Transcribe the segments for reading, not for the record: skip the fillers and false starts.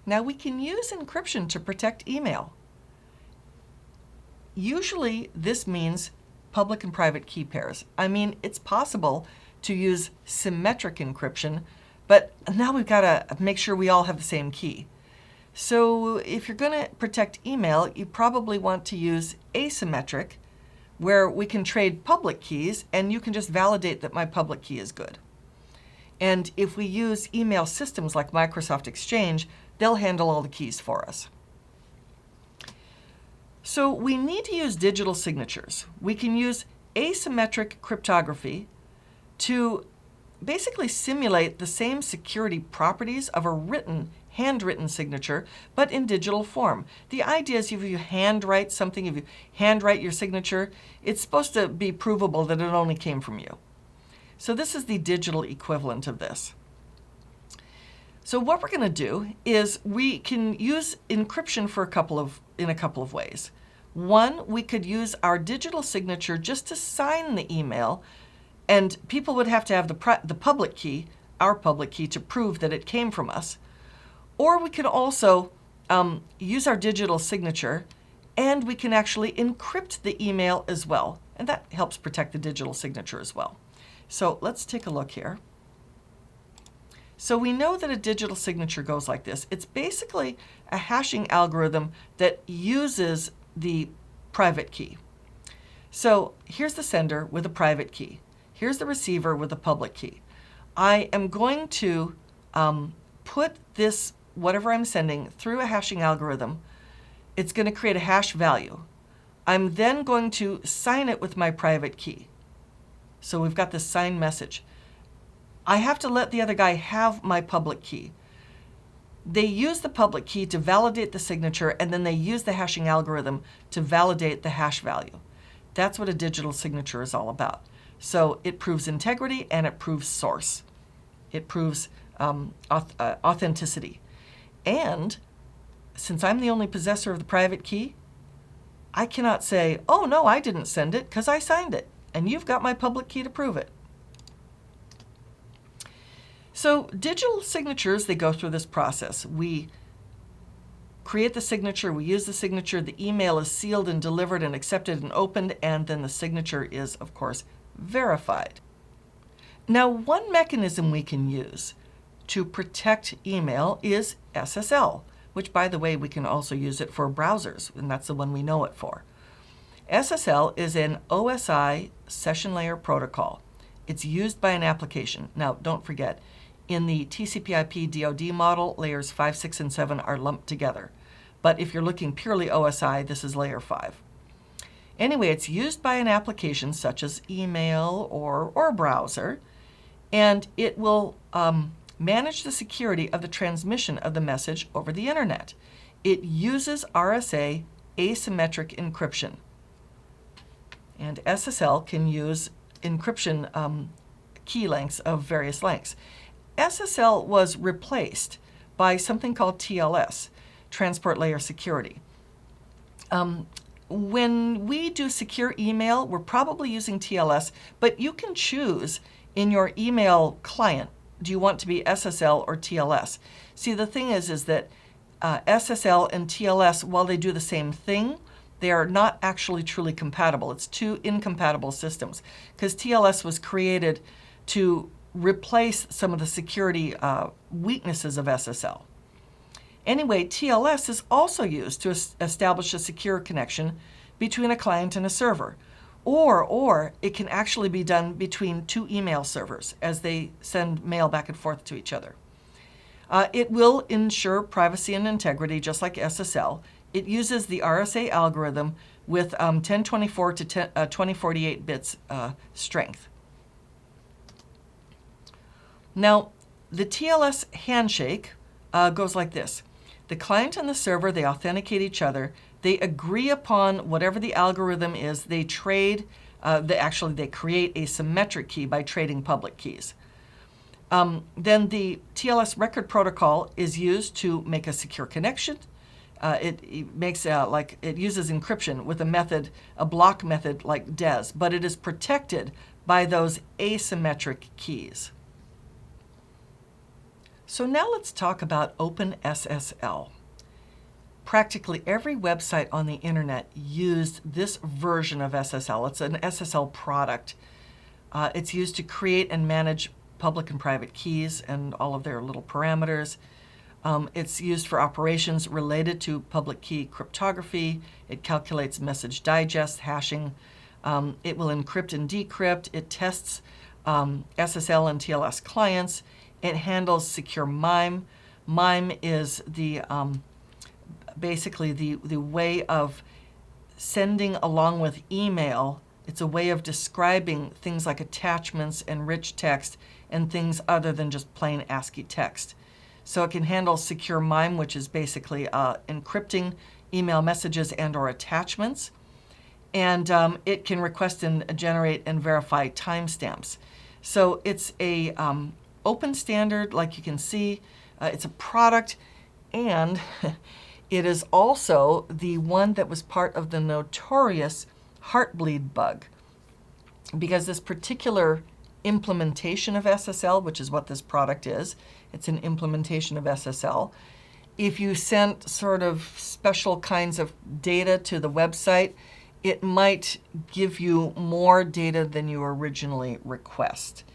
Now we can use encryption to protect email. Usually this means public and private key pairs. I mean, it's possible to use symmetric encryption, but now we've got to make sure we all have the same key. So if you're going to protect email, you probably want to use asymmetric, where we can trade public keys and you can just validate that my public key is good. And if we use email systems like Microsoft Exchange, they'll handle all the keys for us. So we need to use digital signatures. We can use asymmetric cryptography to basically simulate the same security properties of a handwritten signature, but in digital form. The idea is if you handwrite something, if you handwrite your signature, it's supposed to be provable that it only came from you. So this is the digital equivalent of this. So what we're going to do is we can use encryption in a couple of ways. One, we could use our digital signature just to sign the email, and people would have to have the public key, our public key, to prove that it came from us. Or we can also use our digital signature, and we can actually encrypt the email as well, and that helps protect the digital signature as well. So let's take a look here. So we know that a digital signature goes like this. It's basically a hashing algorithm that uses the private key. So here's the sender with a private key. Here's the receiver with a public key. I am going to put this, whatever I'm sending, through a hashing algorithm. It's going to create a hash value. I'm then going to sign it with my private key. So we've got this signed message. I have to let the other guy have my public key. They use the public key to validate the signature, and then they use the hashing algorithm to validate the hash value. That's what a digital signature is all about. So it proves integrity and it proves source. It proves authenticity. And since I'm the only possessor of the private key, I cannot say, oh no, I didn't send it because I signed it, and you've got my public key to prove it. So digital signatures, they go through this process. We create the signature, we use the signature, the email is sealed and delivered and accepted and opened, and then the signature is, of course, verified. Now, one mechanism we can use to protect email is SSL, which, by the way, we can also use it for browsers, and that's the one we know it for. SSL is an OSI session layer protocol. It's used by an application. Now, don't forget, in the TCP/IP DoD model, layers 5, 6, and 7 are lumped together. But if you're looking purely OSI, this is layer 5. Anyway, it's used by an application such as email or browser, and it will manage the security of the transmission of the message over the internet. It uses RSA asymmetric encryption. And SSL can use encryption key lengths of various lengths. SSL was replaced by something called TLS, Transport Layer Security. When we do secure email, we're probably using TLS, but you can choose in your email client, do you want to be SSL or TLS? See, the thing is that SSL and TLS, while they do the same thing, they are not actually truly compatible. It's two incompatible systems, because TLS was created to replace some of the security weaknesses of SSL. Anyway, TLS is also used to establish a secure connection between a client and a server. Or it can actually be done between two email servers as they send mail back and forth to each other. It will ensure privacy and integrity just like SSL. It uses the RSA algorithm with 1024 to 2048 bits strength. Now, the TLS handshake goes like this. The client and the server, they authenticate each other. They agree upon whatever the algorithm is. They trade, they create a symmetric key by trading public keys. Then the TLS record protocol is used to make a secure connection. It uses encryption with a block method like DES, but it is protected by those asymmetric keys. So now let's talk about OpenSSL. Practically every website on the internet used this version of SSL. It's an SSL product. It's used to create and manage public and private keys and all of their little parameters. It's used for operations related to public key cryptography. It calculates message digest, hashing. It will encrypt and decrypt. It tests SSL and TLS clients. It handles secure MIME. MIME is the basically the way of sending along with email. It's a way of describing things like attachments and rich text and things other than just plain ASCII text. So it can handle secure MIME, which is basically encrypting email messages and or attachments. And it can request and generate and verify timestamps. So it's a open standard, like you can see. It's a product, and it is also the one that was part of the notorious Heartbleed bug, because this particular implementation of SSL, which is what this product is, it's an implementation of SSL. If you sent sort of special kinds of data to the website, it might give you more data than you originally request.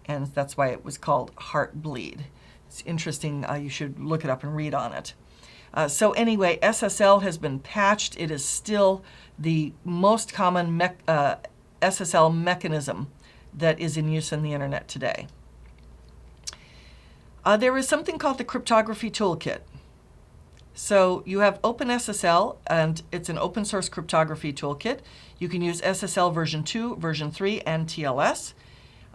And that's why it was called Heartbleed. It's interesting. You should look it up and read on it. So anyway, SSL has been patched. It is still the most common SSL mechanism that is in use on the internet today. There is something called the Cryptography Toolkit. So you have OpenSSL, and it's an open source cryptography toolkit. You can use SSL version 2, version 3, and TLS.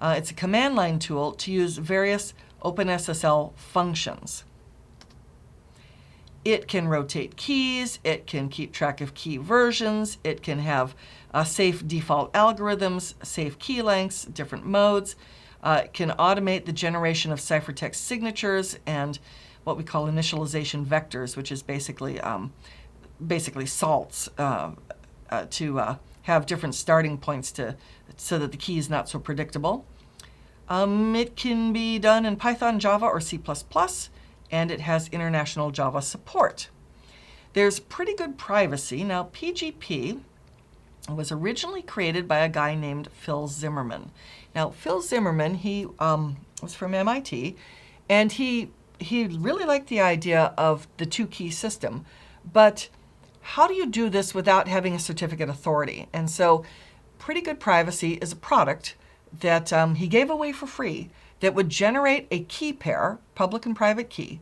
It's a command line tool to use various OpenSSL functions. It can rotate keys, it can keep track of key versions, it can have safe default algorithms, safe key lengths, different modes. It can automate the generation of ciphertext signatures and what we call initialization vectors, which is basically salts to have different starting points so that the key is not so predictable. It can be done in Python, Java, or C++, and it has international Java support. There's pretty good privacy. Now, PGP was originally created by a guy named Phil Zimmermann. Now, Phil Zimmermann, he was from MIT, and he really liked the idea of the two-key system, but how do you do this without having a certificate authority? And so Pretty Good Privacy is a product that he gave away for free that would generate a key pair, public and private key,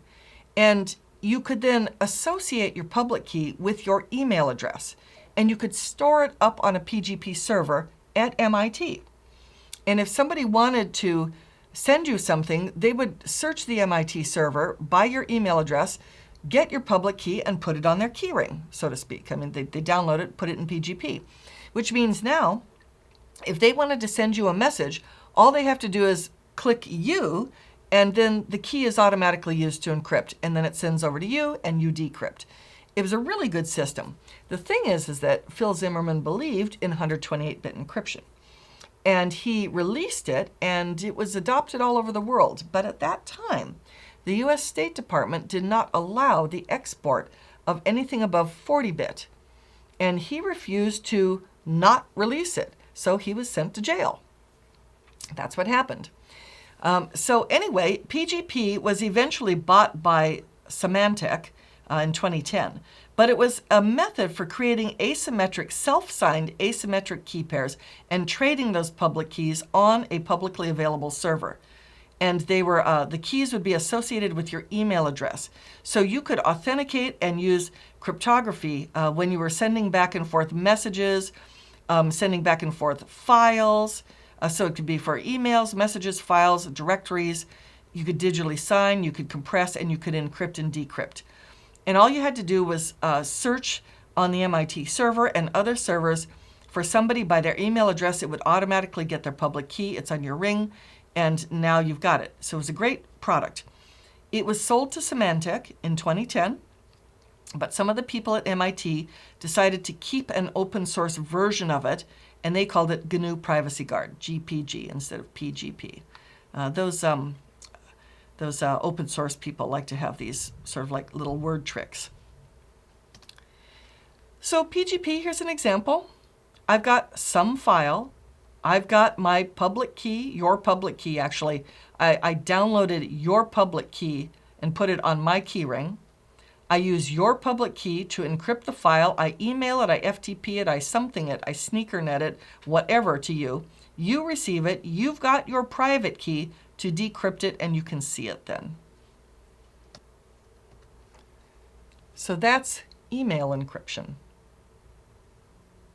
and you could then associate your public key with your email address, and you could store it up on a PGP server at MIT. And if somebody wanted to send you something, they would search the MIT server by your email address, get your public key, and put it on their key ring, so to speak. I mean, they download it, put it in PGP, which means now, if they wanted to send you a message, all they have to do is click you, and then the key is automatically used to encrypt, and then it sends over to you, and you decrypt. It was a really good system. The thing is that Phil Zimmermann believed in 128-bit encryption. And he released it, and it was adopted all over the world. But at that time, the US State Department did not allow the export of anything above 40-bit. And he refused to not release it. So he was sent to jail. That's what happened. So anyway, PGP was eventually bought by Symantec in 2010. But it was a method for creating asymmetric, self-signed asymmetric key pairs and trading those public keys on a publicly available server. And they were the keys would be associated with your email address. So you could authenticate and use cryptography when you were sending back and forth messages, sending back and forth files. So it could be for emails, messages, files, directories. You could digitally sign, you could compress, and you could encrypt and decrypt. And all you had to do was search on the MIT server and other servers for somebody by their email address. It would automatically get their public key. It's on your ring, and now you've got it. So it was a great product. It was sold to Symantec in 2010, but some of the people at MIT decided to keep an open source version of it, and they called it GNU Privacy Guard, GPG, instead of PGP. Those open source people like to have these sort of like little word tricks. So PGP, here's an example. I've got some file. I've got my public key, your public key actually. I downloaded your public key and put it on my keyring. I use your public key to encrypt the file. I email it, I FTP it, I something it, I sneakernet it, whatever to you. You receive it. You've got your private key to decrypt it, and you can see it then. So that's email encryption.